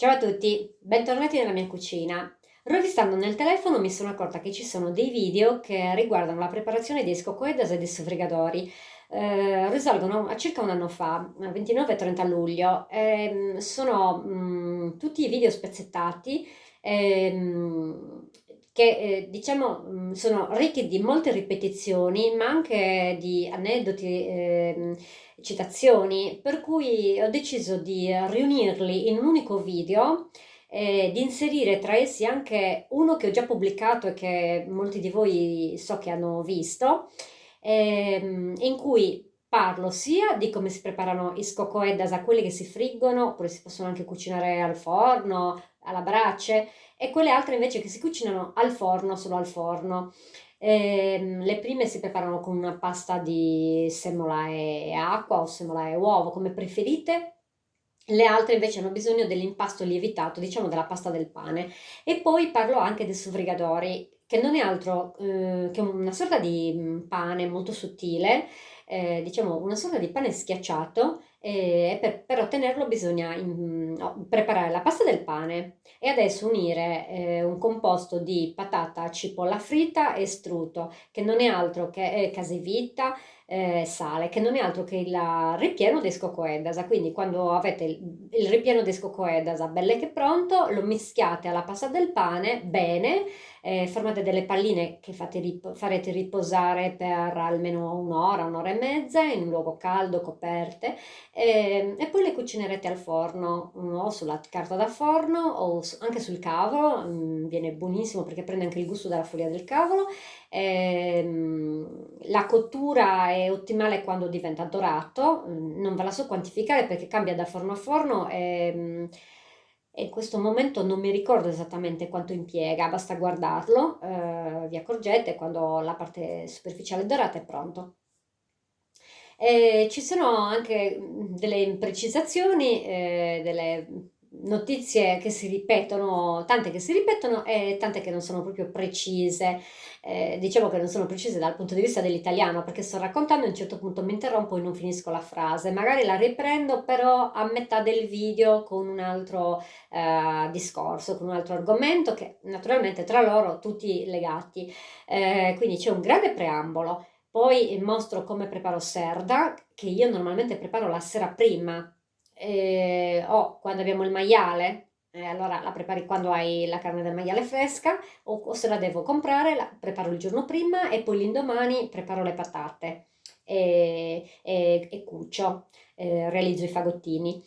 Ciao a tutti, bentornati nella mia cucina. Rovistando nel telefono mi sono accorta che ci sono dei video che riguardano la preparazione di escocoedas e dei sofrigadori. Risalgono a circa un anno fa, 29 e 30 luglio. Sono tutti video spezzettati ehm, che diciamo sono ricchi di molte ripetizioni, ma anche di aneddoti. Citazioni, per cui ho deciso di riunirli in un unico video e di inserire tra essi anche uno che ho già pubblicato e che molti di voi so che hanno visto, in cui parlo sia di come si preparano i scocoeddas a quelli che si friggono, oppure si possono anche cucinare al forno, alla brace, e quelle altre invece che si cucinano al forno, solo al forno. Le prime si preparano con una pasta di semola e acqua o semola e uovo, come preferite. Le altre invece hanno bisogno dell'impasto lievitato, diciamo della pasta del pane. E poi parlo anche dei sofrigadori, che non è altro che una sorta di pane molto sottile, diciamo una sorta di pane schiacciato, e per ottenerlo bisogna no, preparare la pasta del pane e adesso unire un composto di patata, cipolla fritta e strutto, che non è altro che casevita, sale, che non è altro che il ripieno di scocoeddas. Quindi quando avete il ripieno di scocoeddas belle che pronto, lo mischiate alla pasta del pane bene, formate delle palline che farete riposare per almeno un'ora, un'ora e mezza in un luogo caldo, coperte, e poi le cucinerete al forno, o sulla carta da forno o anche sul cavolo. Viene buonissimo perché prende anche il gusto della foglia del cavolo. La cottura è ottimale quando diventa dorato, non ve la so quantificare perché cambia da forno a forno e in questo momento non mi ricordo esattamente quanto impiega, basta guardarlo, vi accorgete quando la parte superficiale è dorata è pronto. Ci sono anche delle imprecisazioni, delle notizie che si ripetono, tante che si ripetono e tante che non sono proprio precise. Diciamo che non sono precise dal punto di vista dell'italiano, perché sto raccontando e a un certo punto mi interrompo e non finisco la frase. Magari la riprendo però a metà del video con un altro discorso, con un altro argomento che naturalmente tra loro tutti legati. Quindi c'è un grande preambolo. Poi mostro come preparo serda, che io normalmente preparo la sera prima, o quando abbiamo il maiale, allora la prepari quando hai la carne del maiale fresca, o se la devo comprare, la preparo il giorno prima e poi l'indomani preparo le patate e cucio, realizzo i fagottini.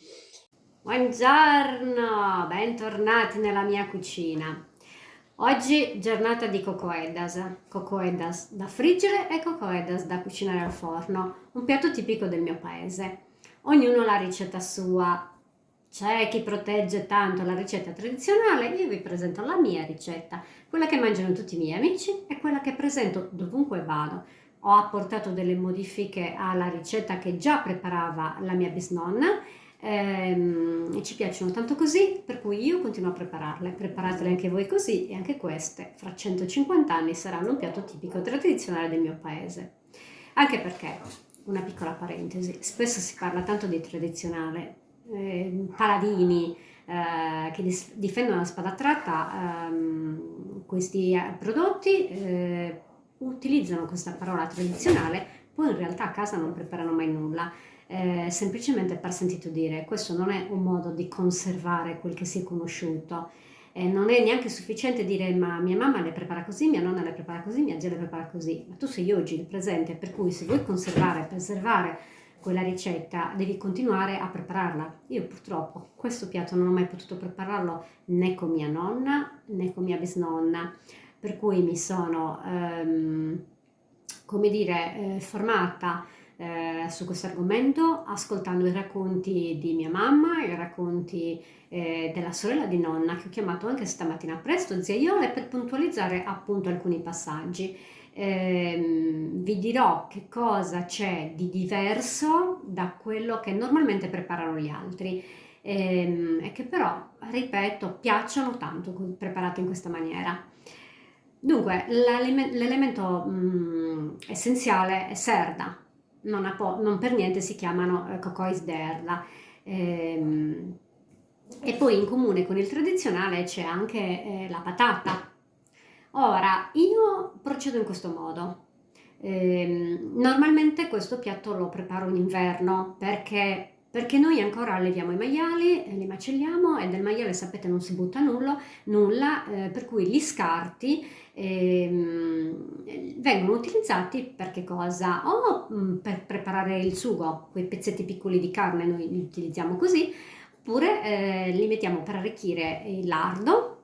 Buongiorno, bentornati nella mia cucina. Oggi giornata di cocoedas da friggere e cocoedas da cucinare al forno, un piatto tipico del mio paese. Ognuno ha la ricetta sua. C'è chi protegge tanto la ricetta tradizionale, io vi presento la mia ricetta, quella che mangiano tutti i miei amici e quella che presento dovunque vado. Ho apportato delle modifiche alla ricetta che già preparava la mia bisnonna, e ci piacciono tanto così, per cui io continuo a prepararle. Preparatele anche voi così e anche queste, fra 150 anni, saranno un piatto tipico tradizionale del mio paese. Anche perché, una piccola parentesi, spesso si parla tanto di tradizionale, paladini che difendono la spada tratta, questi prodotti utilizzano questa parola tradizionale, poi in realtà a casa non preparano mai nulla, semplicemente per sentito dire. Questo non è un modo di conservare quel che si è conosciuto. Non è neanche sufficiente dire ma mia mamma le prepara così, mia nonna le prepara così, mia zia le prepara così, ma tu sei oggi il presente, per cui se vuoi conservare e preservare quella ricetta devi continuare a prepararla. Io purtroppo questo piatto non ho mai potuto prepararlo né con mia nonna né con mia bisnonna, per cui mi sono, come dire, formata su questo argomento ascoltando i racconti di mia mamma, i racconti della sorella di nonna che ho chiamato anche stamattina presto, zia Iole, per puntualizzare appunto alcuni passaggi. Vi dirò che cosa c'è di diverso da quello che normalmente preparano gli altri, e che però, ripeto, piacciono tanto preparate in questa maniera. Dunque, l'elemento essenziale è serda, non per niente si chiamano cocois d'erda. Ehm, E poi in comune con il tradizionale c'è anche la patata. Ora, io procedo in questo modo. Normalmente questo piatto lo preparo in inverno perché noi ancora alleviamo i maiali, li macelliamo e del maiale sapete non si butta nulla, per cui gli scarti vengono utilizzati per che cosa? O per preparare il sugo, quei pezzetti piccoli di carne noi li utilizziamo così, oppure li mettiamo per arricchire il lardo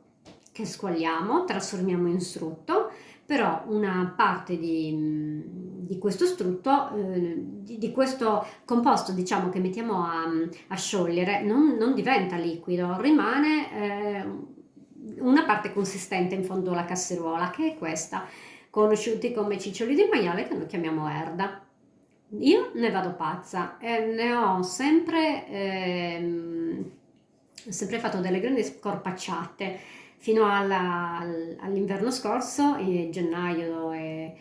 che squagliamo, trasformiamo in strutto, però una parte di questo strutto, di questo composto diciamo che mettiamo a sciogliere, non diventa liquido, rimane una parte consistente in fondo alla casseruola, che è questa, conosciuti come ciccioli di maiale che noi chiamiamo erda. Io ne vado pazza e ne ho sempre fatto delle grandi scorpacciate fino all'inverno scorso, gennaio e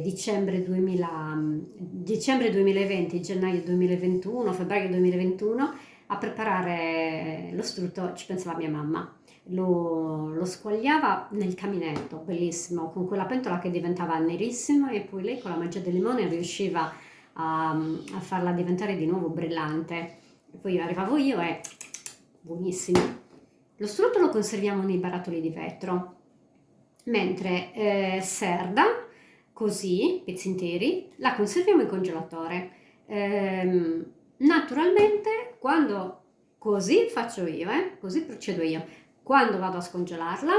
dicembre 2020, gennaio 2021, febbraio 2021, a preparare lo strutto ci pensava mia mamma. Lo squagliava nel caminetto, bellissimo, con quella pentola che diventava nerissima e poi lei con la magia del limone riusciva a farla diventare di nuovo brillante. E poi arrivavo io e buonissimo. Lo strutto lo conserviamo nei barattoli di vetro, mentre serda, così, pezzi interi, la conserviamo in congelatore. Naturalmente, così faccio io, così procedo io, quando vado a scongelarla,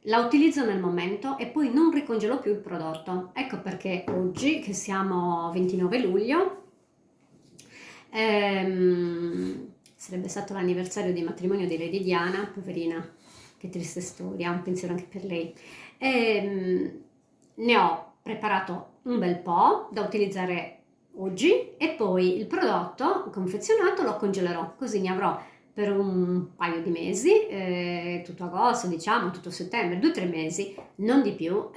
la utilizzo nel momento e poi non ricongelo più il prodotto. Ecco perché oggi, che siamo 29 luglio, sarebbe stato l'anniversario di matrimonio di Lady Diana, poverina, che triste storia, un pensiero anche per lei. Ne ho preparato un bel po' da utilizzare oggi e poi il prodotto confezionato lo congelerò, così ne avrò per un paio di mesi, tutto agosto, diciamo, tutto settembre, 2 o 3 mesi, non di più.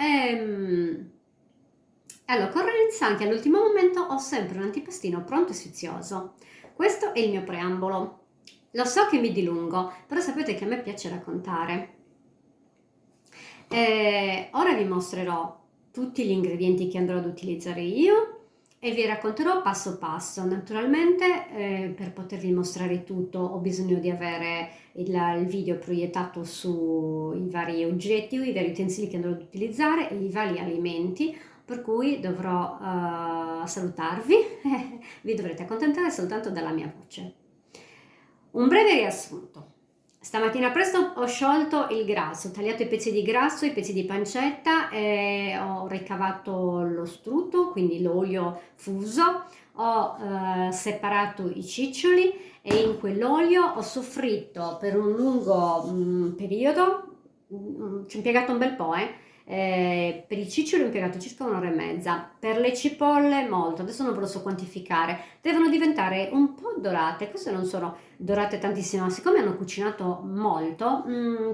All'occorrenza, anche all'ultimo momento, ho sempre un antipastino pronto e sfizioso. Questo è il mio preambolo. Lo so che mi dilungo, però sapete che a me piace raccontare. Ora vi mostrerò tutti gli ingredienti che andrò ad utilizzare io e vi racconterò passo passo. Naturalmente per potervi mostrare tutto ho bisogno di avere il video proiettato sui vari oggetti, i vari utensili che andrò ad utilizzare e i vari alimenti, per cui dovrò salutarvi, vi dovrete accontentare soltanto dalla mia voce. Un breve riassunto. Stamattina presto ho sciolto il grasso, ho tagliato i pezzi di grasso, i pezzi di pancetta e ho ricavato lo strutto, quindi l'olio fuso, ho separato i ciccioli e in quell'olio ho soffritto per un lungo periodo, ci ho impiegato un bel po', per i ciccioli ho impiegato circa 1 ora e mezza, per le cipolle molto, adesso non ve lo so quantificare, devono diventare un po' dorate, queste non sono dorate tantissimo, ma siccome hanno cucinato molto,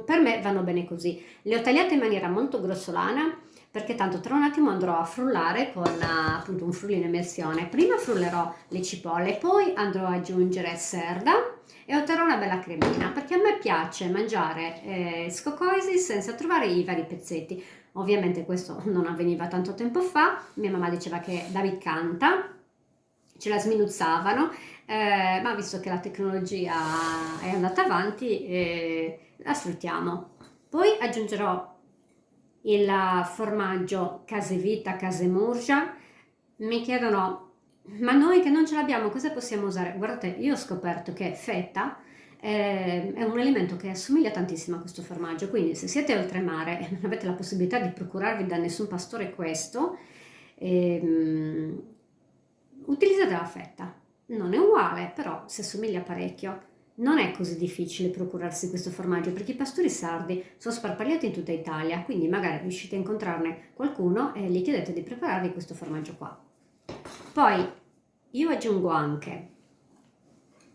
per me vanno bene così. Le ho tagliate in maniera molto grossolana, perché tanto tra un attimo andrò a frullare con appunto un frullino immersione. Prima frullerò le cipolle, poi andrò ad aggiungere serda e otterrò una bella cremina, perché a me piace mangiare scoccoisi senza trovare i vari pezzetti. Ovviamente questo non avveniva tanto tempo fa, mia mamma diceva che da riccanta ce la sminuzzavano, ma visto che la tecnologia è andata avanti, la sfruttiamo. Poi aggiungerò il formaggio Casevita, Casemurgia. Mi chiedono, ma noi che non ce l'abbiamo, cosa possiamo usare? Guardate, io ho scoperto che feta è un alimento che assomiglia tantissimo a questo formaggio, quindi se siete oltremare e non avete la possibilità di procurarvi da nessun pastore questo, utilizzate la fetta. Non è uguale, però si assomiglia parecchio. Non è così difficile procurarsi questo formaggio perché i pastori sardi sono sparpagliati in tutta Italia, quindi magari riuscite a incontrarne qualcuno e gli chiedete di prepararvi questo formaggio qua. Poi io aggiungo anche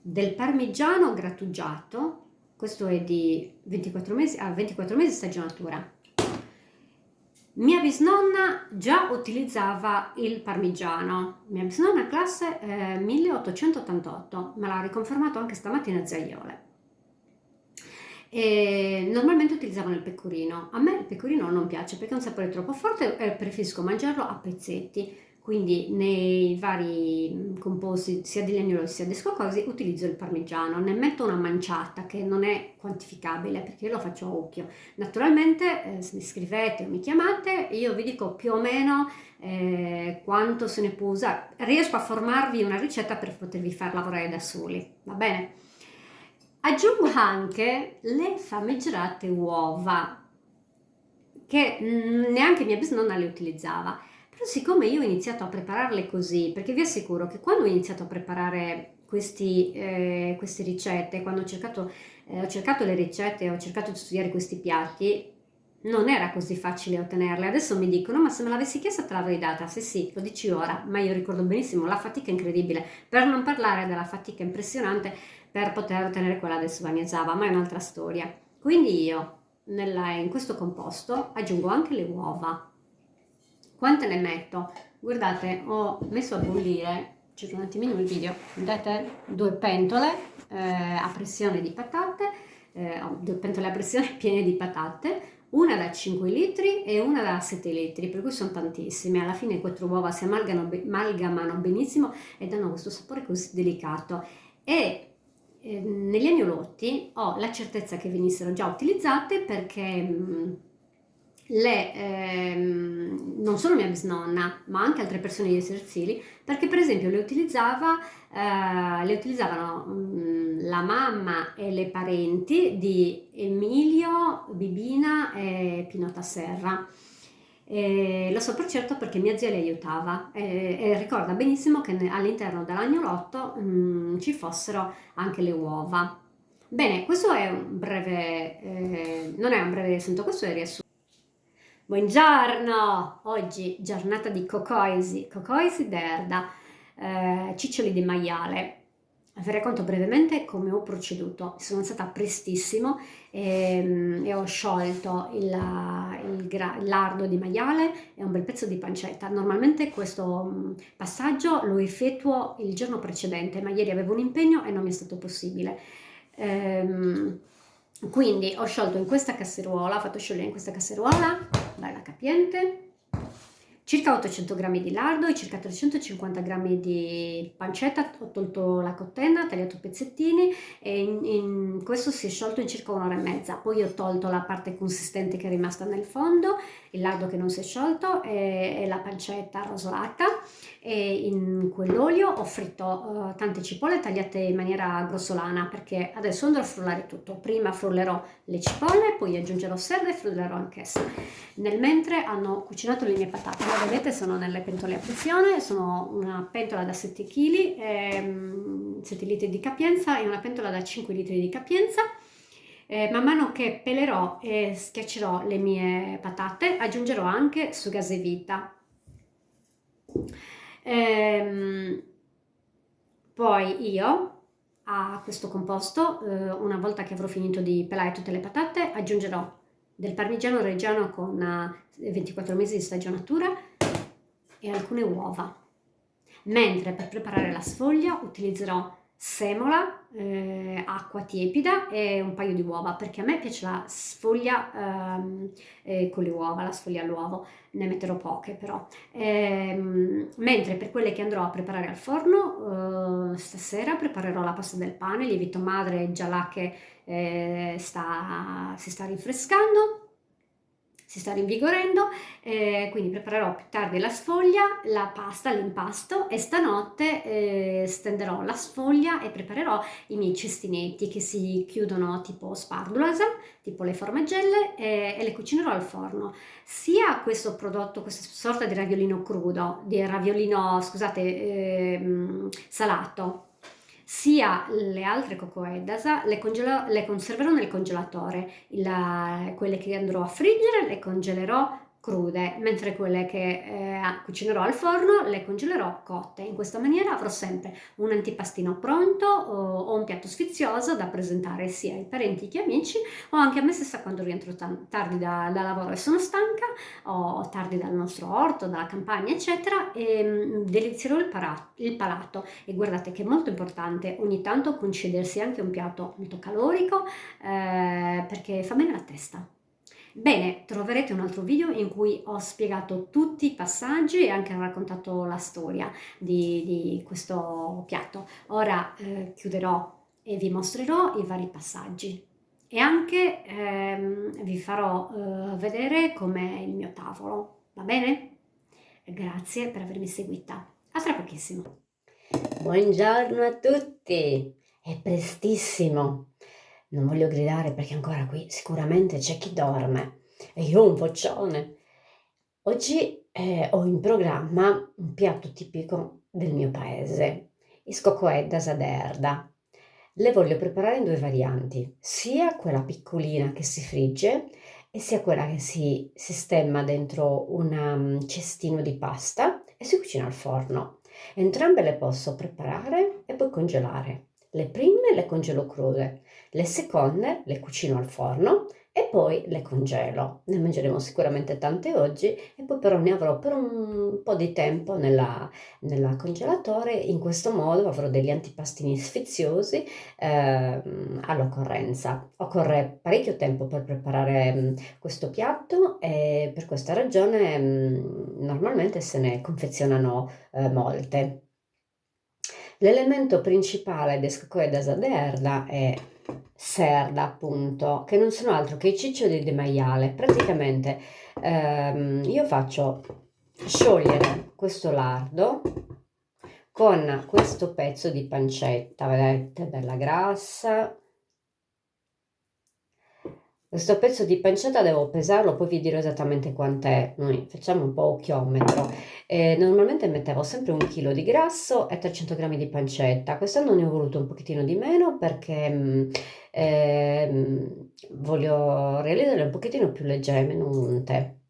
del parmigiano grattugiato, questo è di 24 mesi stagionatura. Mia bisnonna già utilizzava il parmigiano, mia bisnonna classe 1888, me l'ha riconfermato anche stamattina Zaiole. E normalmente utilizzavano il pecorino. A me il pecorino non piace perché è un sapore troppo forte e preferisco mangiarlo a pezzetti. Quindi nei vari composti sia degli agnolotti sia dei scoccosi utilizzo il parmigiano, ne metto una manciata che non è quantificabile perché io lo faccio a occhio. Naturalmente se mi scrivete o mi chiamate io vi dico più o meno quanto se ne può usare, riesco a formarvi una ricetta per potervi far lavorare da soli, va bene? Aggiungo anche le famigerate uova, che neanche mia bisnonna le utilizzava. Però siccome io ho iniziato a prepararle così, perché vi assicuro che quando ho iniziato a preparare queste ricette, quando ho cercato le ricette, ho cercato di studiare questi piatti, non era così facile ottenerle. Adesso mi dicono, ma se me l'avessi chiesta te l'avrei data. Sì, sì, lo dici ora, ma io ricordo benissimo la fatica incredibile, per non parlare della fatica impressionante per poter ottenere quella del Suvaniazava, ma è un'altra storia. Quindi io in questo composto aggiungo anche le uova. Quante ne metto? Guardate, ho messo a bollire, giro un attimino il video, vedete? Due pentole a pressione di patate, ho due pentole a pressione piene di patate, una da 5 litri e una da 7 litri, per cui sono tantissime. Alla fine quattro uova si amalgamano benissimo e danno questo sapore così delicato. E negli agnolotti ho la certezza che venissero già utilizzate perché non solo mia bisnonna, ma anche altre persone di esercili, perché per esempio le utilizzavano la mamma e le parenti di Emilio, Bibina e Pinota Serra. Lo so per certo perché mia zia le aiutava e ricorda benissimo che all'interno dell'agnolotto ci fossero anche le uova. Bene, questo è un breve, non è un breve riassunto, questo è il riassunto. Buongiorno! Oggi giornata di cocoisi d'erda, ciccioli di maiale. Vi racconto brevemente come ho proceduto. Sono stata prestissimo e ho sciolto il lardo di maiale e un bel pezzo di pancetta. Normalmente questo passaggio lo effettuo il giorno precedente, ma ieri avevo un impegno e non mi è stato possibile. Quindi ho sciolto in questa casseruola, ho fatto sciogliere in questa casseruola, bella capiente, circa 800 g di lardo e circa 350 g di pancetta. Ho tolto la cottena, tagliato pezzettini e questo si è sciolto in circa un'ora e mezza. Poi ho tolto la parte consistente che è rimasta nel fondo, il lardo che non si è sciolto e la pancetta rosolata, e in quell'olio ho fritto tante cipolle tagliate in maniera grossolana, perché adesso andrò a frullare tutto. Prima frullerò le cipolle, poi aggiungerò serra e frullerò anch'essa. Nel mentre hanno cucinato le mie patate, come vedete sono nelle pentole a pressione, sono una pentola da 7 kg, 7 litri di capienza e una pentola da 5 litri di capienza. Man mano che pelerò e schiaccerò le mie patate aggiungerò anche sugase vita. Poi io a questo composto, una volta che avrò finito di pelare tutte le patate, aggiungerò del parmigiano reggiano con 24 mesi di stagionatura e alcune uova. Mentre per preparare la sfoglia utilizzerò semola, acqua tiepida e un paio di uova, perché a me piace la sfoglia con le uova, la sfoglia all'uovo, ne metterò poche però. Mentre per quelle che andrò a preparare al forno, stasera preparerò la pasta del pane, lievito madre già là che si sta rinfrescando, si sta rinvigorendo, quindi preparerò più tardi la sfoglia, la pasta, l'impasto, e stanotte stenderò la sfoglia e preparerò i miei cestinetti che si chiudono tipo spardulasa, tipo le formaggelle, e le cucinerò al forno. Sia questo prodotto, questa sorta di raviolino crudo, di raviolino, scusate, salato, sia le altre cocoeddas le conserverò nel congelatore. Quelle che andrò a friggere le congelerò crude, mentre quelle che cucinerò al forno le congelerò cotte. In questa maniera avrò sempre un antipastino pronto o un piatto sfizioso da presentare sia ai parenti che amici, o anche a me stessa quando rientro tardi da lavoro e sono stanca, o tardi dal nostro orto, dalla campagna eccetera, e delizierò il palato. E guardate che è molto importante ogni tanto concedersi anche un piatto molto calorico, perché fa bene la testa. Bene, troverete un altro video in cui ho spiegato tutti i passaggi e anche raccontato la storia di questo piatto. Ora chiuderò e vi mostrerò i vari passaggi e anche vi farò vedere com'è il mio tavolo, va bene? Grazie per avermi seguita. A tra pochissimo. Buongiorno a tutti, è prestissimo. Non voglio gridare perché ancora qui sicuramente c'è chi dorme e io ho un vocione. Oggi ho in programma un piatto tipico del mio paese, il scoccoè saderda. Le voglio preparare in due varianti, sia quella piccolina che si frigge e sia quella che si sistema dentro un cestino di pasta e si cucina al forno. Entrambe le posso preparare e poi congelare. Le prime le congelo crude, le seconde le cucino al forno e poi le congelo. Ne mangeremo sicuramente tante oggi e poi però ne avrò per un po' di tempo nella congelatore. In questo modo avrò degli antipastini sfiziosi all'occorrenza. Occorre parecchio tempo per preparare questo piatto e per questa ragione normalmente se ne confezionano molte. L'elemento principale del scoccoè saderda è serda, appunto, che non sono altro che i ciccioli di maiale. Praticamente io faccio sciogliere questo lardo con questo pezzo di pancetta, vedete, bella grassa. Questo pezzo di pancetta devo pesarlo, poi vi dirò esattamente quant'è. Noi facciamo un po' occhiometro. Normalmente mettevo sempre 1 chilo di grasso e 300 grammi di pancetta. Quest'anno ne ho voluto un pochettino di meno perché voglio realizzarle un pochettino più leggere, meno unte.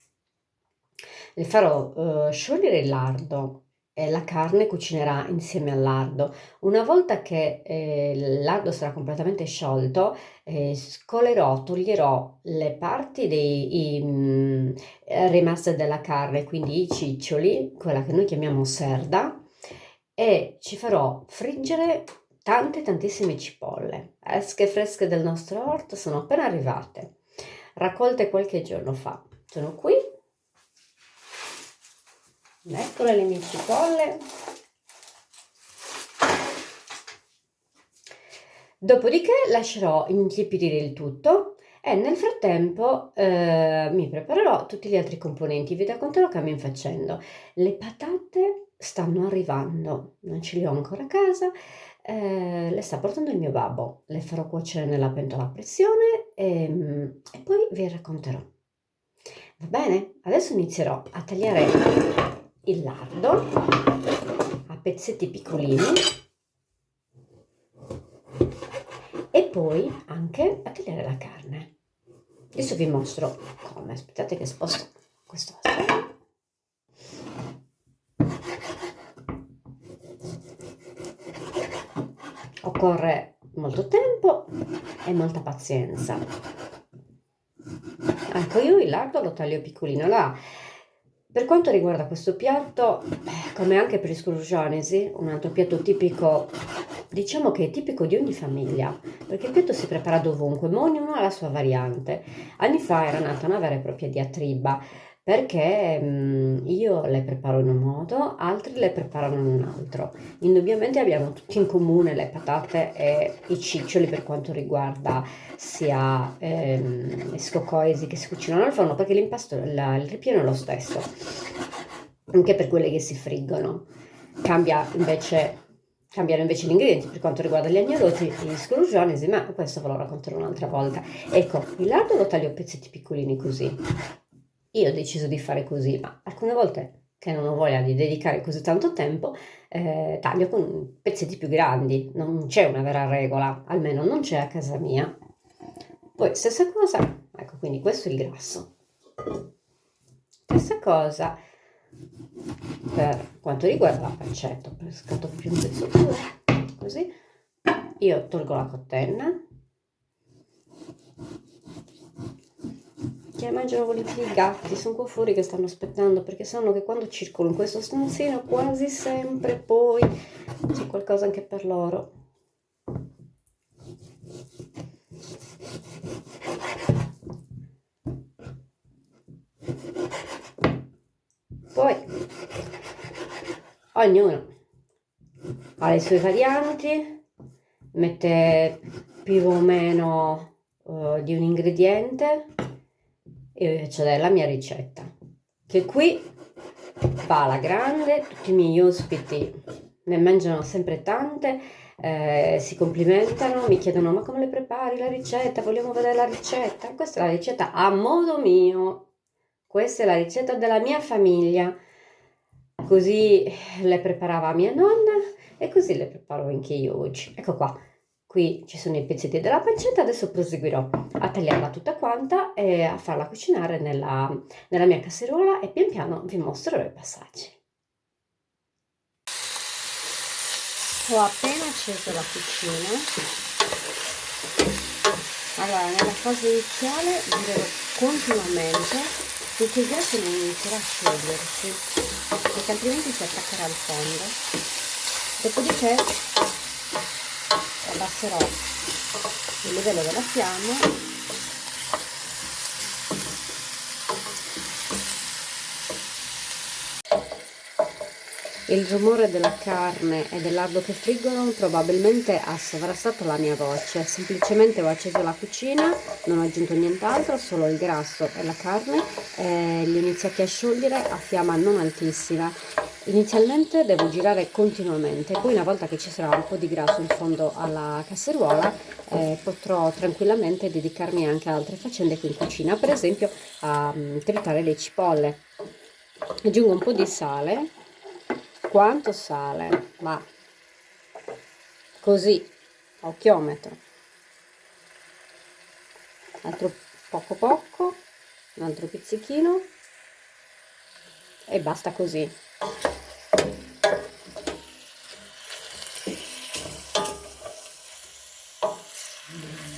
Le farò sciogliere il lardo e la carne cucinerà insieme al lardo. Una volta che il lardo sarà completamente sciolto, scolerò, toglierò le parti rimaste della carne, quindi i ciccioli, quella che noi chiamiamo serda, e ci farò friggere tantissime cipolle, esche fresche del nostro orto, sono appena arrivate, raccolte qualche giorno fa. Sono qui. Eccole le mie cipolle. Dopodiché lascerò intiepidire il tutto e nel frattempo mi preparerò tutti gli altri componenti. Vi racconterò cammin facendo. Le patate stanno arrivando, non ce le ho ancora a casa, le sta portando il mio babbo. Le farò cuocere nella pentola a pressione e poi vi racconterò. Va bene? Adesso inizierò a tagliare il lardo a pezzetti piccolini e poi anche a tagliare la carne. Adesso vi mostro come. Aspettate che sposto questo. Occorre molto tempo e molta pazienza. Ecco, io il lardo lo taglio piccolino là. Per quanto riguarda questo piatto, come anche per i scruscionesi, un altro piatto tipico, diciamo che è tipico di ogni famiglia, perché il piatto si prepara dovunque, ma ognuno ha la sua variante. Anni fa era nata una vera e propria diatriba, perché io le preparo in un modo, altri le preparano in un altro. Indubbiamente abbiamo tutti in comune le patate e i ciccioli per quanto riguarda sia i scoccoesi che si cucinano al forno, perché l'impasto, il ripieno è lo stesso, anche per quelle che si friggono. Cambiano invece gli ingredienti per quanto riguarda gli agnolotti e gli scruscionesi, ma questo ve lo racconterò un'altra volta. Ecco, il lardo lo taglio a pezzetti piccolini così. Io ho deciso di fare così, ma alcune volte che non ho voglia di dedicare così tanto tempo, taglio con pezzetti più grandi. Non c'è una vera regola, almeno non c'è a casa mia. Poi stessa cosa, ecco, quindi questo è il grasso. Stessa cosa per quanto riguarda la pancetta. Ho pescato più un pezzo pure, così. Io tolgo la cotenna. Che mangiano volentieri i gatti, sono qua fuori che stanno aspettando perché sanno che quando circolo in questo stanzino quasi sempre poi c'è qualcosa anche per loro. Ognuno ha le sue varianti, mette più o meno di un ingrediente. Io vi faccio vedere la mia ricetta, che qui va alla grande, tutti i miei ospiti ne mangiano sempre tante, si complimentano, mi chiedono ma come le prepari la ricetta, vogliamo vedere la ricetta. Questa è la ricetta a modo mio, questa è la ricetta della mia famiglia, così le preparava mia nonna e così le preparo anche io oggi. Ecco qua, qui ci sono i pezzetti della pancetta, adesso proseguirò a tagliarla tutta quanta e a farla cucinare nella mia casseruola e pian piano vi mostrerò i passaggi. Ho appena acceso la cucina. Allora, nella fase iniziale girerò continuamente finché il gas non inizierà a sciogliersi, perché altrimenti si attaccherà al fondo. Dopodiché abbasserò il livello della fiamma Il rumore della carne e del lardo che friggono probabilmente ha sovrastato la mia voce, semplicemente ho acceso la cucina, non ho aggiunto nient'altro, solo il grasso e la carne, e li ho iniziati a sciogliere a fiamma non altissima. Inizialmente devo girare continuamente, poi una volta che ci sarà un po' di grasso in fondo alla casseruola potrò tranquillamente dedicarmi anche a altre faccende qui in cucina, per esempio a tritare le cipolle. Aggiungo un po' di sale. Quanto sale? Ma così, a occhiometro. Altro poco, un altro pizzichino e basta così.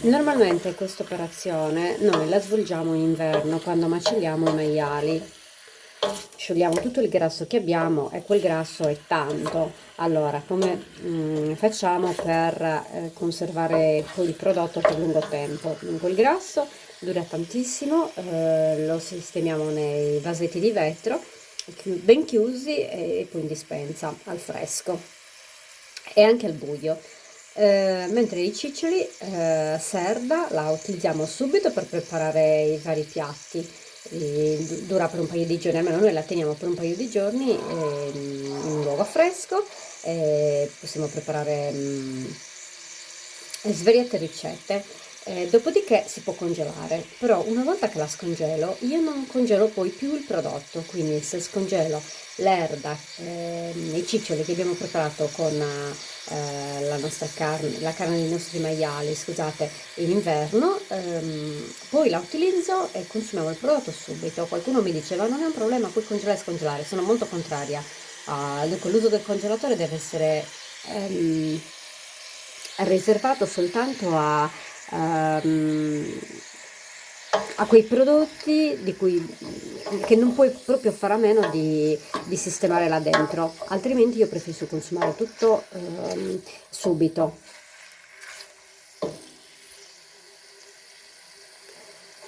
Normalmente questa operazione noi la svolgiamo in inverno quando macelliamo i maiali. Sciogliamo tutto il grasso che abbiamo e quel grasso è tanto. Allora, come facciamo per conservare poi il prodotto per lungo tempo? Quel grasso dura tantissimo, lo sistemiamo nei vasetti di vetro ben chiusi e poi in dispensa al fresco e anche al buio. Mentre i ciccioli, serda, la utilizziamo subito per preparare i vari piatti. Dura per un paio di giorni, almeno noi la teniamo per un paio di giorni in un luogo fresco, possiamo preparare svariate ricette, dopodiché si può congelare, però una volta che la scongelo io non congelo poi più il prodotto, quindi se scongelo l'erba, i ciccioli che abbiamo preparato con la nostra carne, la carne dei nostri maiali, scusate, in inverno, poi la utilizzo e consumiamo il prodotto subito. Qualcuno mi diceva non è un problema, puoi congelare e scongelare, sono molto contraria. Dunque l'uso del congelatore deve essere riservato soltanto a quei prodotti che non puoi proprio fare a meno di sistemare là dentro, altrimenti io preferisco consumare tutto subito.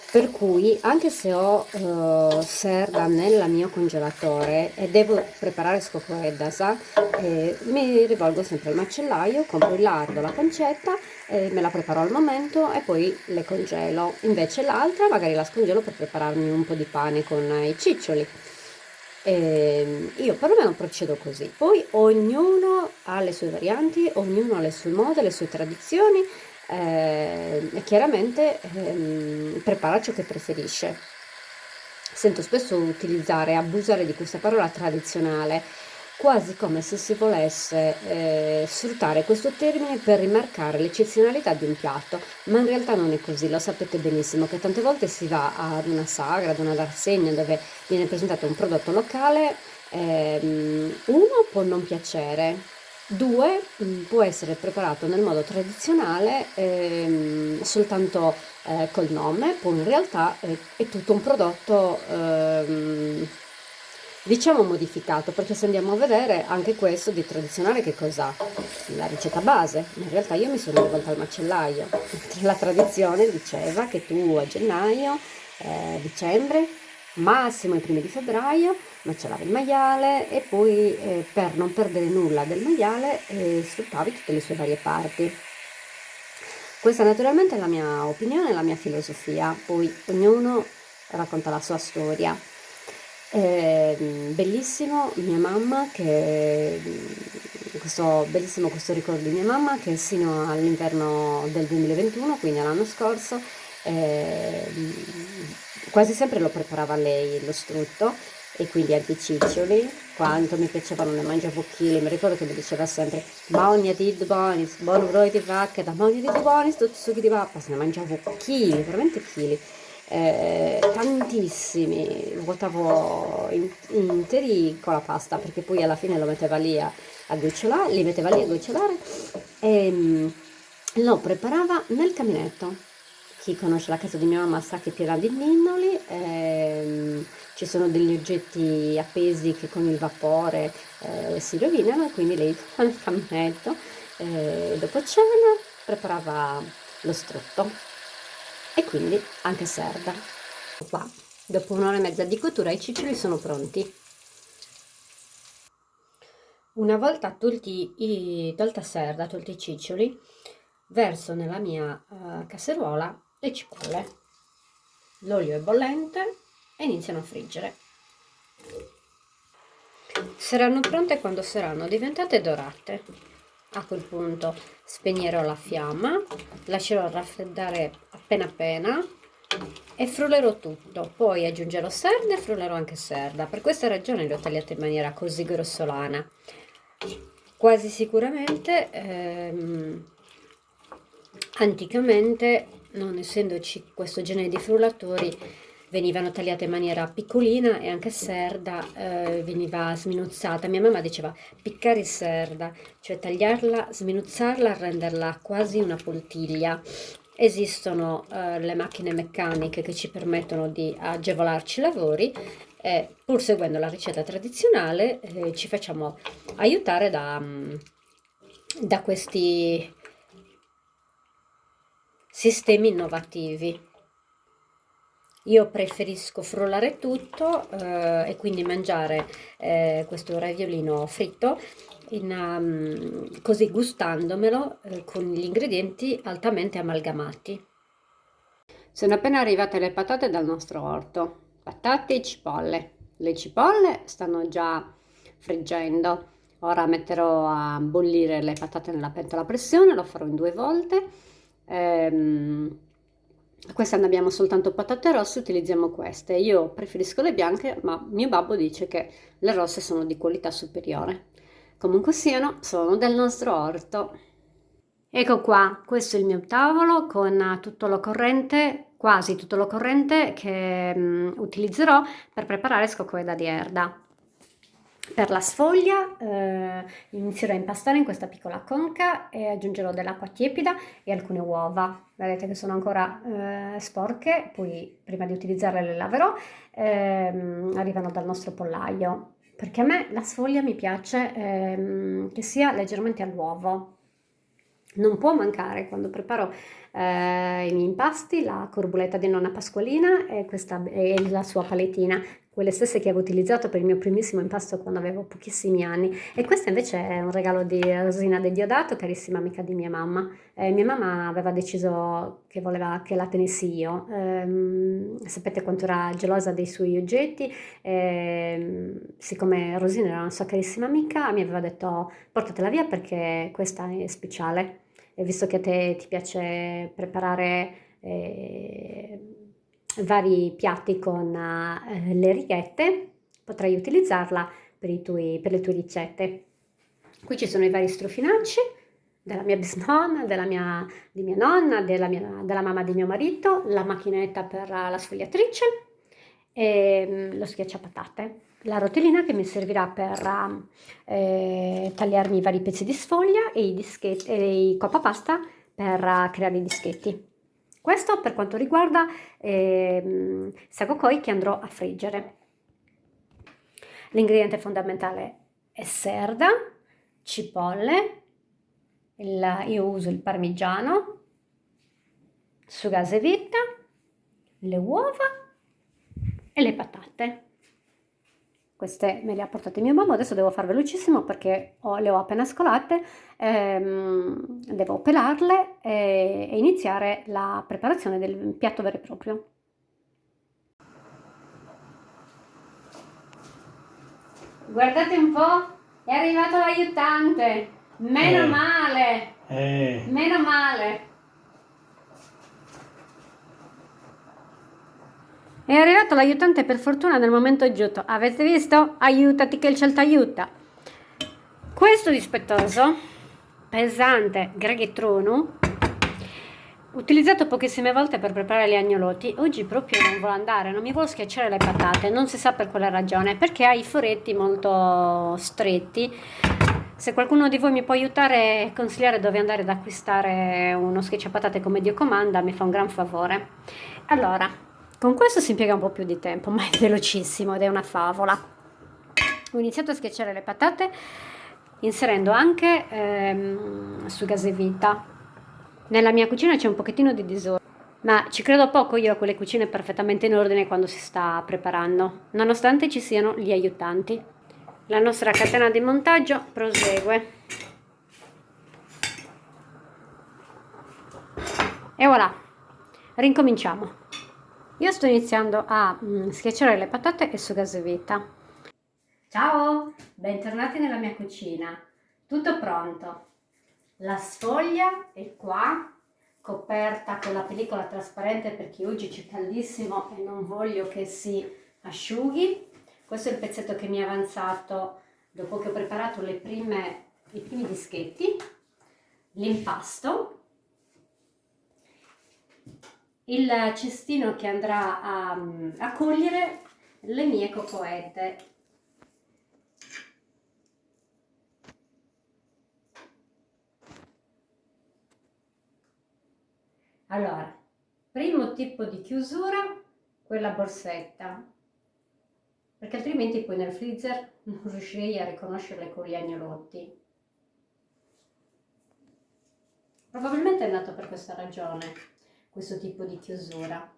Per cui anche se ho serra nel mio congelatore e devo preparare scocoreddas, mi rivolgo sempre al macellaio, compro il lardo, la pancetta, me la preparo al momento e poi le congelo. Invece l'altra magari la scongelo per prepararmi un po' di pane con i ciccioli. Io perlomeno procedo così. Poi ognuno ha le sue varianti, ognuno ha le sue mode, le sue tradizioni, e chiaramente prepara ciò che preferisce. Sento spesso abusare di questa parola tradizionale, quasi come se si volesse sfruttare questo termine per rimarcare l'eccezionalità di un piatto, ma in realtà non è così, lo sapete benissimo che tante volte si va ad una sagra, ad una rassegna dove viene presentato un prodotto locale, uno può non piacere, due può essere preparato nel modo tradizionale soltanto col nome, poi in realtà è tutto un prodotto diciamo modificato, perché se andiamo a vedere anche questo di tradizionale che cos'ha? La ricetta base, ma in realtà io mi sono rivolta al macellaio, mentre la tradizione diceva che tu a gennaio, dicembre, massimo i primi di febbraio, macellavi il maiale e poi per non perdere nulla del maiale sfruttavi tutte le sue varie parti. Questa naturalmente è la mia opinione, la mia filosofia, poi ognuno racconta la sua storia. Bellissimo mia mamma che bellissimo questo ricordo di mia mamma che sino all'inverno del 2021, quindi l'anno scorso, ehm, quasi sempre lo preparava lei lo strutto e quindi anche i ciccioli. Quanto mi piacevano, ne mangiavo chili. Mi ricordo che mi diceva sempre Mogna di buoni, buon brodo di vacca, da mogna di buoni, tutti succhi di pappa, se ne mangiavo chili, veramente chili. Tantissimi, vuotavo interi con la pasta perché poi alla fine lo metteva lì a gocciolare, li metteva lì a gocciolare e lo preparava nel caminetto. Chi conosce la casa di mia mamma sa che è piena di ninnoli, ci sono degli oggetti appesi che con il vapore si rovinano, quindi lei nel caminetto, dopo cena, preparava lo strutto e quindi anche serda. Qua, dopo un'ora e mezza di cottura i ciccioli sono pronti. Una volta tolta serda, tolti i ciccioli, verso nella mia casseruola le cipolle. L'olio è bollente e iniziano a friggere. Saranno pronte quando saranno diventate dorate. A quel punto spegnerò la fiamma, lascerò raffreddare appena appena e frullerò tutto. Poi aggiungerò serda e frullerò anche serda. Per questa ragione le ho tagliate in maniera così grossolana. Quasi sicuramente anticamente, non essendoci questo genere di frullatori, venivano tagliate in maniera piccolina e anche serda veniva sminuzzata. Mia mamma diceva piccare serda, cioè tagliarla, sminuzzarla, renderla quasi una poltiglia. Esistono le macchine meccaniche che ci permettono di agevolarci i lavori e pur seguendo la ricetta tradizionale ci facciamo aiutare da questi sistemi innovativi. Io preferisco frullare tutto e quindi mangiare questo raviolino fritto così gustandomelo con gli ingredienti altamente amalgamati. Sono appena arrivate le patate dal nostro orto, patate e cipolle. Le cipolle stanno già friggendo. Ora metterò a bollire le patate nella pentola a pressione, lo farò in 2 volte. Quest'anno abbiamo soltanto patate rosse, utilizziamo queste. Io preferisco le bianche, ma mio babbo dice che le rosse sono di qualità superiore. Comunque siano, sono del nostro orto. Ecco qua, questo è il mio tavolo con tutto l'occorrente, quasi tutto l'occorrente che utilizzerò per preparare scoccoeda di erda. Per la sfoglia inizierò a impastare in questa piccola conca e aggiungerò dell'acqua tiepida e alcune uova. Vedete che sono ancora sporche, poi prima di utilizzarle le laverò, arrivano dal nostro pollaio. Perché a me la sfoglia mi piace che sia leggermente all'uovo. Non può mancare quando preparo i miei impasti la corbuletta di nonna Pasqualina e la sua paletina, quelle stesse che avevo utilizzato per il mio primissimo impasto quando avevo pochissimi anni. E questo invece è un regalo di Rosina De Diodato, carissima amica di mia mamma. Mia mamma aveva deciso che voleva che la tenessi io. Sapete quanto era gelosa dei suoi oggetti. Siccome Rosina era una sua carissima amica, mi aveva detto portatela via perché questa è speciale. E visto che a te ti piace preparare vari piatti con le righette, potrai utilizzarla per le tue ricette. Qui ci sono i vari strofinacci della mia bisnonna, di mia nonna, della mamma di mio marito, la macchinetta per la sfogliatrice e lo schiacciapatate. La rotellina che mi servirà per tagliarmi i vari pezzi di sfoglia e i coppapasta per creare i dischetti. Questo per quanto riguarda sago koi che andrò a friggere. L'ingrediente fondamentale è serda, cipolle, io uso il parmigiano, sugase vita, le uova e le patate. Queste me le ha portate mio babbo, adesso devo far velocissimo perché le ho appena scolate, devo pelarle e iniziare la preparazione del piatto vero e proprio. Guardate un po', è arrivato l'aiutante, meno male, meno male. È arrivato l'aiutante per fortuna nel momento giusto. Avete visto? Aiutati che il ciel t'aiuta. Questo dispettoso, pesante greghettronu, utilizzato pochissime volte per preparare gli agnolotti, oggi proprio non vuole andare, non mi vuole schiacciare le patate, non si sa per quale ragione, perché ha i foretti molto stretti. Se qualcuno di voi mi può aiutare e consigliare dove andare ad acquistare uno schiacciapatate come Dio comanda, mi fa un gran favore. Allora, con questo si impiega un po' più di tempo, ma è velocissimo ed è una favola. Ho iniziato a schiacciare le patate inserendo anche su gas e vita. Nella mia cucina c'è un pochettino di disordine, ma ci credo poco io a quelle cucine perfettamente in ordine quando si sta preparando, nonostante ci siano gli aiutanti. La nostra catena di montaggio prosegue. E voilà, rincominciamo. Io sto iniziando a schiacciare le patate e su gas e vita. Ciao, bentornati nella mia cucina. Tutto pronto. La sfoglia è qua, coperta con la pellicola trasparente perché oggi c'è caldissimo e non voglio che si asciughi. Questo è il pezzetto che mi è avanzato dopo che ho preparato i primi dischetti, l'impasto, il cestino che andrà a cogliere le mie cocoette. Allora, primo tipo di chiusura, quella borsetta, perché altrimenti poi nel freezer non riuscirei a riconoscerle con gli agnolotti. Probabilmente è nato per questa ragione, questo tipo di chiusura.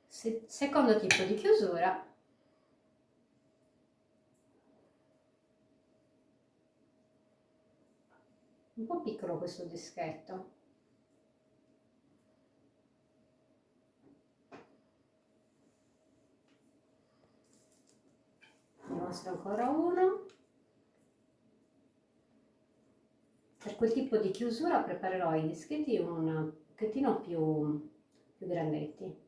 Secondo tipo di chiusura, un po' piccolo questo dischetto. Ne mostro ancora uno. Per quel tipo di chiusura preparerò i dischetti un pochettino più grandetti.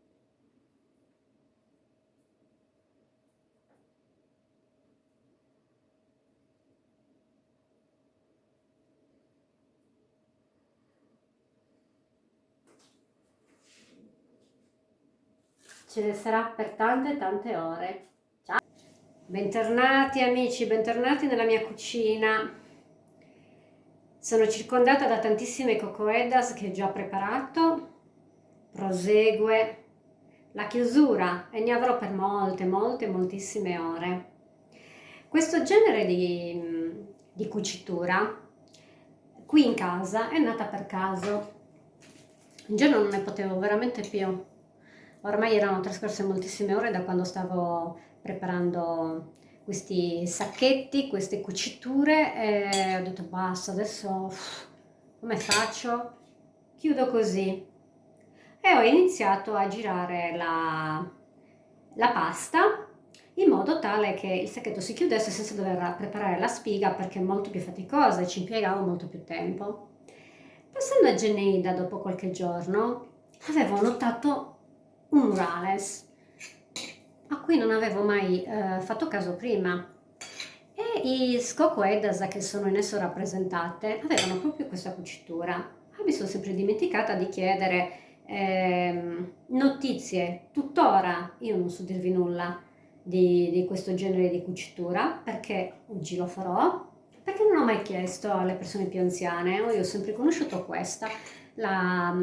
Ce ne sarà per tante ore. Ciao! Bentornati amici, bentornati nella mia cucina. Sono circondata da tantissime cocoedas che ho già preparato. Prosegue la chiusura e ne avrò per moltissime ore. Questo genere di cucitura qui in casa è nata per caso. Un giorno non ne potevo veramente più. Ormai erano trascorse moltissime ore da quando stavo preparando questi sacchetti, queste cuciture e ho detto basta, adesso come faccio? Chiudo così. E ho iniziato a girare la pasta in modo tale che il sacchetto si chiudesse senza dover preparare la spiga perché è molto più faticosa e ci impiegavo molto più tempo. Passando a Geneida dopo qualche giorno avevo notato un murales a cui non avevo mai fatto caso prima e i scocoedas che sono in esso rappresentate avevano proprio questa cucitura. Mi sono sempre dimenticata di chiedere notizie. Tuttora io non so dirvi nulla di questo genere di cucitura perché oggi lo farò, perché non ho mai chiesto alle persone più anziane. Io ho sempre conosciuto questa, la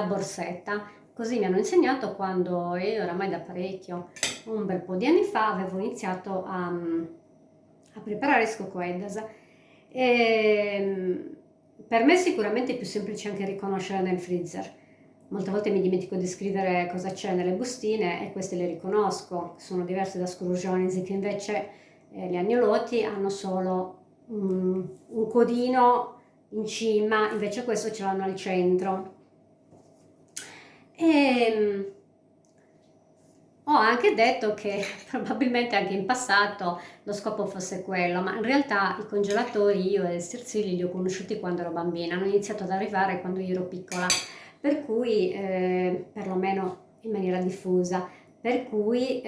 borsetta. Così mi hanno insegnato quando io oramai da parecchio, un bel po' di anni fa, avevo iniziato a preparare scocoedas. Per me è sicuramente più semplice anche riconoscere nel freezer. Molte volte mi dimentico di scrivere cosa c'è nelle bustine e queste le riconosco, sono diverse da scrugionesi che invece gli agnolotti hanno solo un codino in cima, invece questo ce l'hanno al centro. E ho anche detto che probabilmente anche in passato lo scopo fosse quello, ma in realtà i congelatori io e i sterzini li ho conosciuti quando ero bambina, hanno iniziato ad arrivare quando io ero piccola, per cui perlomeno in maniera diffusa, per cui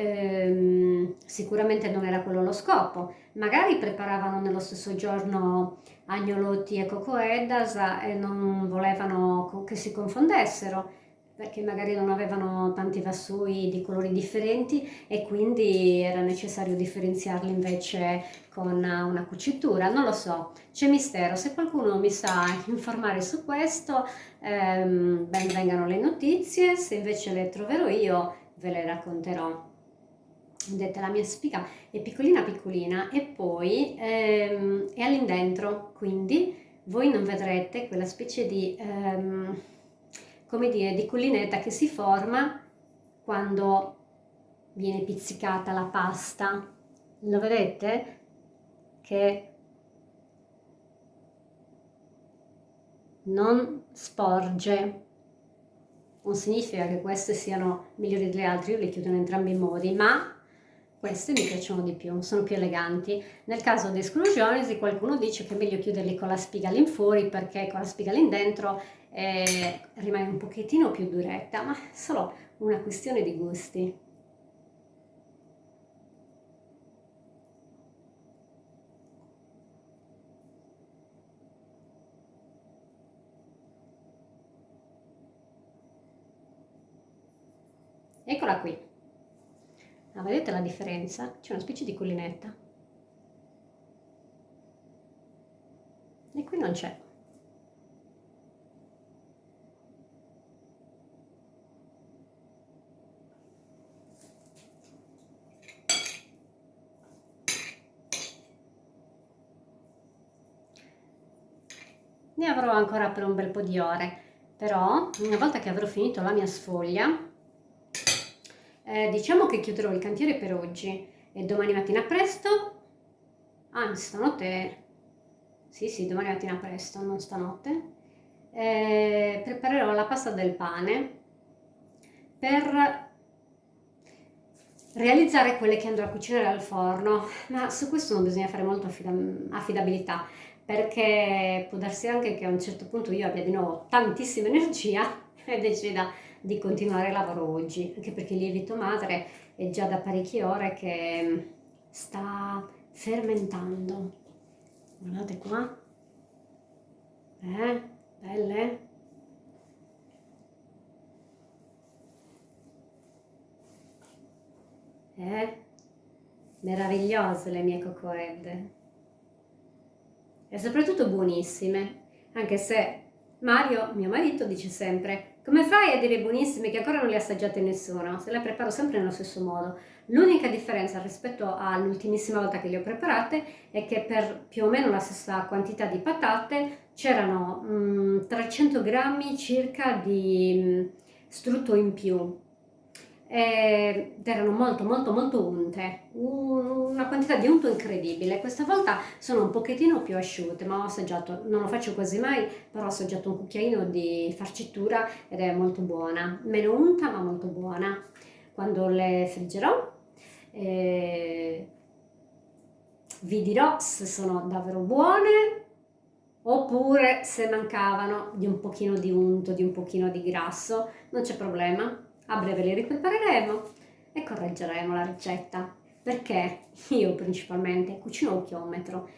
sicuramente non era quello lo scopo. Magari preparavano nello stesso giorno agnolotti e cocoedas e non volevano che si confondessero perché magari non avevano tanti vassoi di colori differenti e quindi era necessario differenziarli invece con una cucitura. Non lo so, c'è mistero. Se qualcuno mi sa informare su questo, ben vengano le notizie, se invece le troverò io ve le racconterò. Vedete, la mia spiga è piccolina piccolina e poi è all'indentro, quindi voi non vedrete quella specie di come dire, di collinetta che si forma quando viene pizzicata la pasta. Lo vedete? Che non sporge. Non significa che queste siano migliori delle altre, io le chiudo in entrambi i modi, ma queste mi piacciono di più, sono più eleganti. Nel caso di esclusionesi qualcuno dice che è meglio chiuderli con la spiga all'infuori perché con la spiga all'indentro rimane un pochettino più duretta, ma è solo una questione di gusti. Eccola qui. Ah, vedete la differenza? C'è una specie di collinetta e qui non c'è. Ne avrò ancora per un bel po' di ore, però una volta che avrò finito la mia sfoglia, diciamo che chiuderò il cantiere per oggi e domani mattina presto, anzi stanotte, sì, domani mattina presto, non stanotte, preparerò la pasta del pane per realizzare quelle che andrò a cucinare al forno, ma su questo non bisogna fare molto affidabilità, perché può darsi anche che a un certo punto io abbia di nuovo tantissima energia e decida di continuare il lavoro oggi, anche perché il lievito madre è già da parecchie ore che sta fermentando. Guardate qua, belle? Meravigliose le mie cocoette e soprattutto buonissime, anche se Mario, mio marito, dice sempre come fai a dire buonissime che ancora non le ha assaggiate nessuno? Se le preparo sempre nello stesso modo. L'unica differenza rispetto all'ultimissima volta che le ho preparate è che per più o meno la stessa quantità di patate c'erano 300 grammi circa di strutto in più ed erano molto unte, una quantità di unto incredibile. Questa volta sono un pochettino più asciutte, ma ho assaggiato, non lo faccio quasi mai, però ho assaggiato un cucchiaino di farcitura ed è molto buona, meno unta ma molto buona. Quando le friggerò vi dirò se sono davvero buone oppure se mancavano di un pochino di unto, di un pochino di grasso, non c'è problema. A breve li riprepareremo e correggeremo la ricetta, perché io principalmente cucino a chiometro,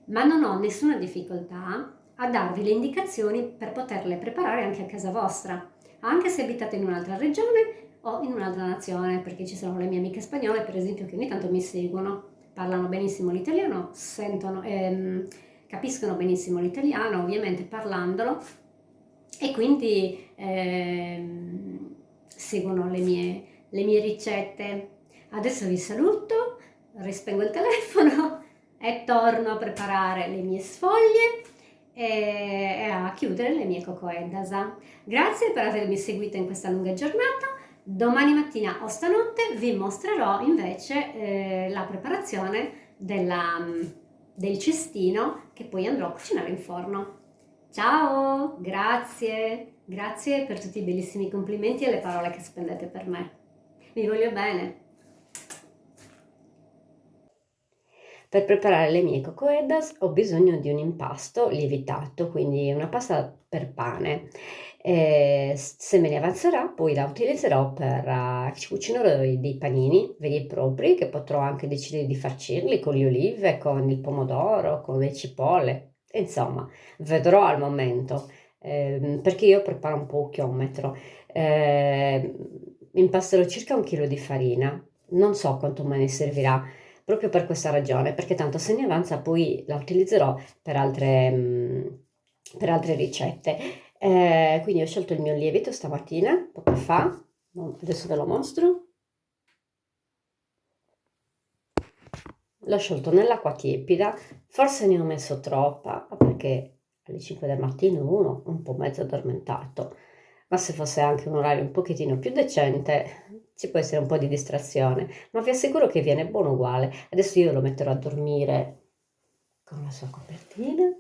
ma non ho nessuna difficoltà a darvi le indicazioni per poterle preparare anche a casa vostra, anche se abitate in un'altra regione o in un'altra nazione, perché ci sono le mie amiche spagnole, per esempio, che ogni tanto mi seguono, parlano benissimo l'italiano, capiscono benissimo l'italiano, ovviamente parlandolo, e quindi seguono le mie ricette. Adesso vi saluto, rispengo il telefono e torno a preparare le mie sfoglie e a chiudere le mie cocoedasa. Grazie per avermi seguito in questa lunga giornata. Domani mattina o stanotte vi mostrerò invece la preparazione del cestino che poi andrò a cucinare in forno. Ciao, grazie per tutti i bellissimi complimenti e le parole che spendete per me. Vi voglio bene. Per preparare le mie cocoedas ho bisogno di un impasto lievitato, quindi una pasta per pane. Se me ne avanzerà, poi la utilizzerò ci cucinerò dei panini veri e propri che potrò anche decidere di farcirli con le olive, con il pomodoro, con le cipolle. Insomma, vedrò al momento, perché io preparo un po' chiometro. Eh, Impasterò circa 1 chilo di farina, non so quanto me ne servirà proprio per questa ragione, perché tanto se ne avanza poi la utilizzerò per altre ricette. Quindi ho scelto il mio lievito stamattina, poco fa, adesso ve lo mostro. L'ho sciolto nell'acqua tiepida, forse ne ho messo troppa, perché alle 5 del mattino uno un po' mezzo addormentato, ma se fosse anche un orario un pochettino più decente ci può essere un po' di distrazione, ma vi assicuro che viene buono uguale. Adesso io lo metterò a dormire con la sua copertina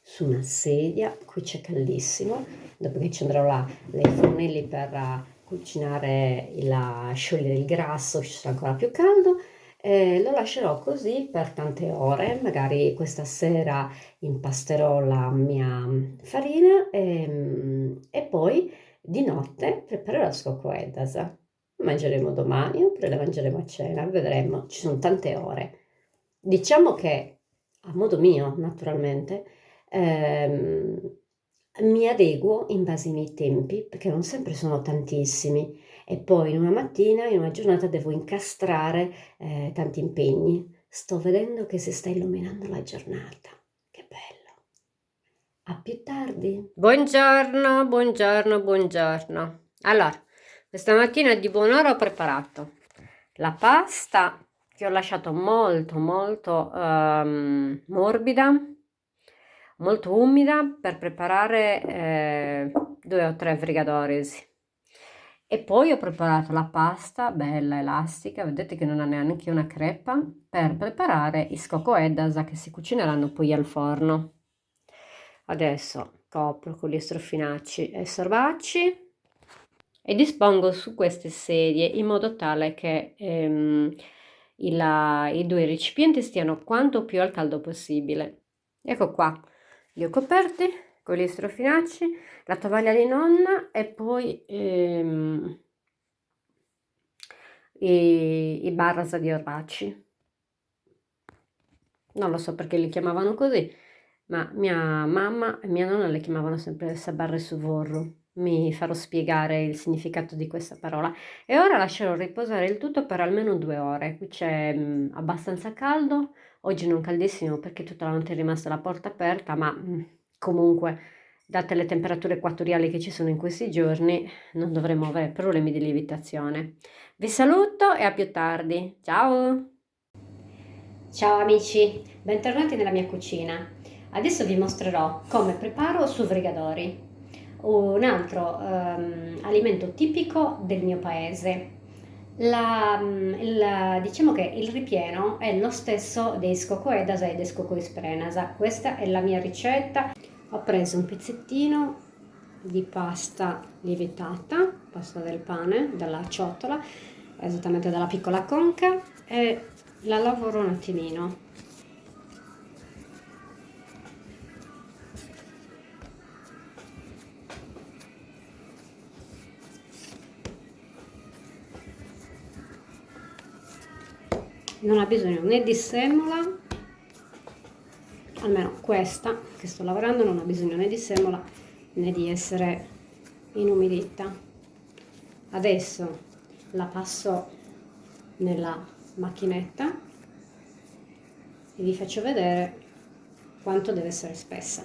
su una sedia, qui c'è caldissimo, dopodiché ci andrò là nei fornelli per cucinare, sciogliere il grasso, ci sarà ancora più caldo. Lo lascerò così per tante ore, magari questa sera impasterò la mia farina e poi di notte preparerò la scocoedas. Mangeremo domani oppure la mangeremo a cena, vedremo, ci sono tante ore. Diciamo che a modo mio, naturalmente, ehm, mi adeguo in base ai miei tempi, perché non sempre sono tantissimi e poi in una mattina, in una giornata devo incastrare tanti impegni. Sto vedendo che si sta illuminando la giornata. Che bello. A più tardi. Buongiorno, buongiorno, buongiorno. Allora, questa mattina di buon'ora ho preparato la pasta che ho lasciato molto morbida, molto umida per preparare 2 o 3 frigadoris. E poi ho preparato la pasta bella elastica, vedete che non ha neanche una crepa, per preparare i scocoeddas che si cucineranno poi al forno. Adesso copro con gli strofinacci e sorbacci e dispongo su queste sedie in modo tale che i 2 recipienti stiano quanto più al caldo possibile. Ecco qua, li ho coperti con gli strofinacci, la tovaglia di nonna e poi i barras di orvacci. Non lo so perché li chiamavano così, ma mia mamma e mia nonna le chiamavano sempre sabarre su vorru. Mi farò spiegare il significato di questa parola. E ora lascerò riposare il tutto per almeno 2 ore. Qui c'è abbastanza caldo, oggi non caldissimo perché tutta la notte è rimasta la porta aperta, ma comunque, date le temperature equatoriali che ci sono in questi giorni, non dovremo avere problemi di lievitazione. Vi saluto e a più tardi. Ciao! Ciao amici, bentornati nella mia cucina. Adesso vi mostrerò come preparo suvrigadori, un altro alimento tipico del mio paese. Diciamo che il ripieno è lo stesso dei scocoedasa e dei scocoisprenasa. Questa è la mia ricetta. Ho preso un pezzettino di pasta lievitata, pasta del pane, dalla ciotola, esattamente dalla piccola conca, e la lavoro un attimino. Non ha bisogno né di semola, almeno questa che sto lavorando non ha bisogno né di semola né di essere inumidita. Adesso la passo nella macchinetta e vi faccio vedere quanto deve essere spessa.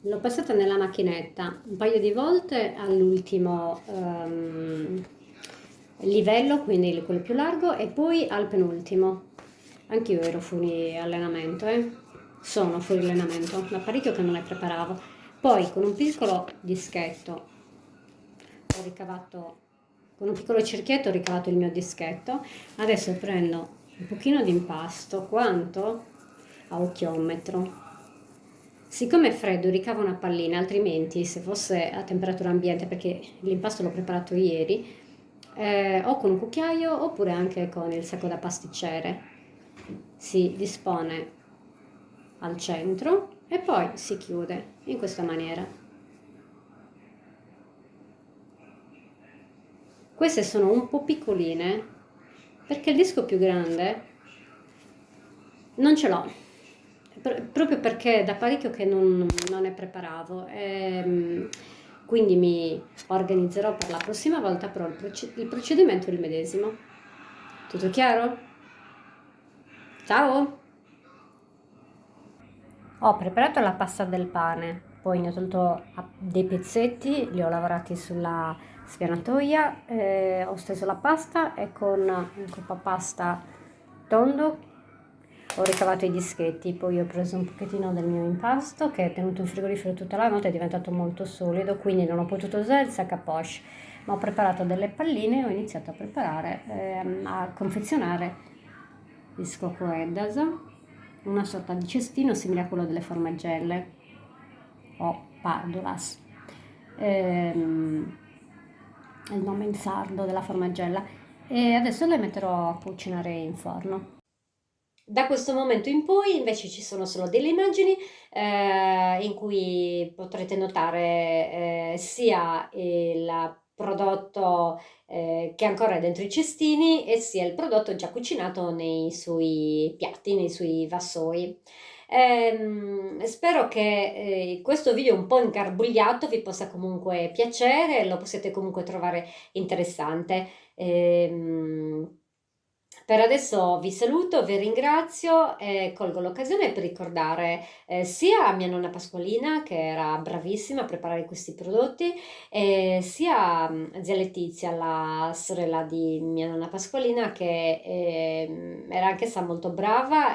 L'ho passata nella macchinetta un paio di volte all'ultimo livello, quindi quello più largo, e poi al penultimo. Anch'io ero fuori allenamento, sono fuori allenamento, da parecchio che non le preparavo. Poi con un piccolo dischetto ho ricavato, con un piccolo cerchietto ho ricavato il mio dischetto. Adesso prendo un pochino di impasto, quanto? A occhiometro. Siccome è freddo ricavo una pallina, altrimenti se fosse a temperatura ambiente, perché l'impasto l'ho preparato ieri, o con un cucchiaio oppure anche con il sacco da pasticcere. Si dispone al centro e poi si chiude in questa maniera. Queste sono un po' piccoline perché il disco più grande non ce l'ho, proprio perché da parecchio che non ne preparavo. Quindi mi organizzerò per la prossima volta, però il procedimento è il medesimo. Tutto chiaro? Ciao! Ho preparato la pasta del pane, poi ne ho tolto dei pezzetti, li ho lavorati sulla spianatoia, ho steso la pasta e con un coppa pasta tondo ho ricavato i dischetti, poi ho preso un pochettino del mio impasto che è tenuto in frigorifero tutta la notte, è diventato molto solido, quindi non ho potuto usare il sac à poche, ma ho preparato delle palline e ho iniziato a preparare, a confezionare il scocoeddas, una sorta di cestino simile a quello delle formaggelle o pardulas. È il nome in sardo della formaggella. E adesso le metterò a cucinare in forno. Da questo momento in poi invece ci sono solo delle immagini in cui potrete notare sia il prodotto che ancora è dentro i cestini e sia il prodotto già cucinato nei suoi piatti, nei suoi vassoi. Spero che questo video un po' ingarbugliato vi possa comunque piacere, lo possiate comunque trovare interessante. Per adesso vi saluto, vi ringrazio e colgo l'occasione per ricordare sia a mia nonna Pasqualina, che era bravissima a preparare questi prodotti, sia zia Letizia, la sorella di mia nonna Pasqualina, che era anch'essa molto brava.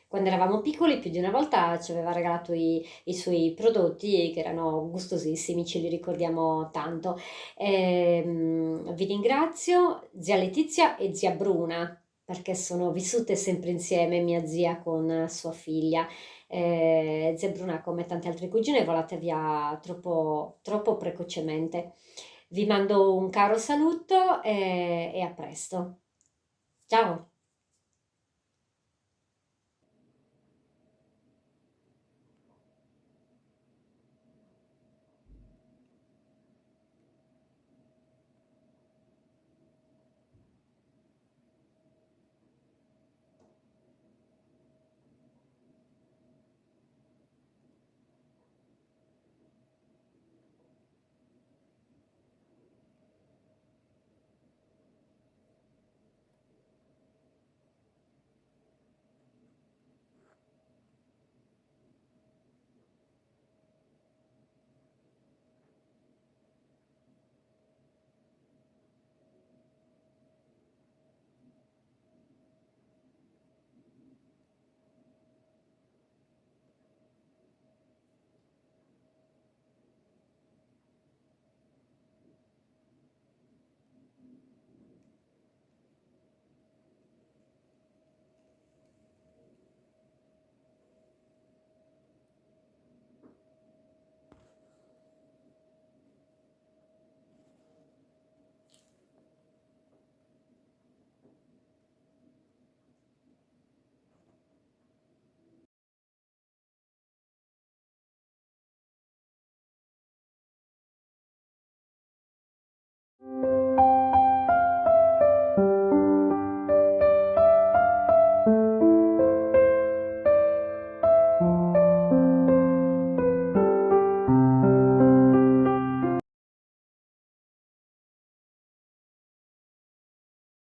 Quando eravamo piccoli, più di una volta ci aveva regalato i suoi prodotti che erano gustosissimi, ce li ricordiamo tanto. Vi ringrazio, zia Letizia e zia Bruna, perché sono vissute sempre insieme, mia zia con sua figlia. Zia Bruna, come tante altre cugine, è volata via troppo, troppo precocemente. Vi mando un caro saluto e a presto. Ciao!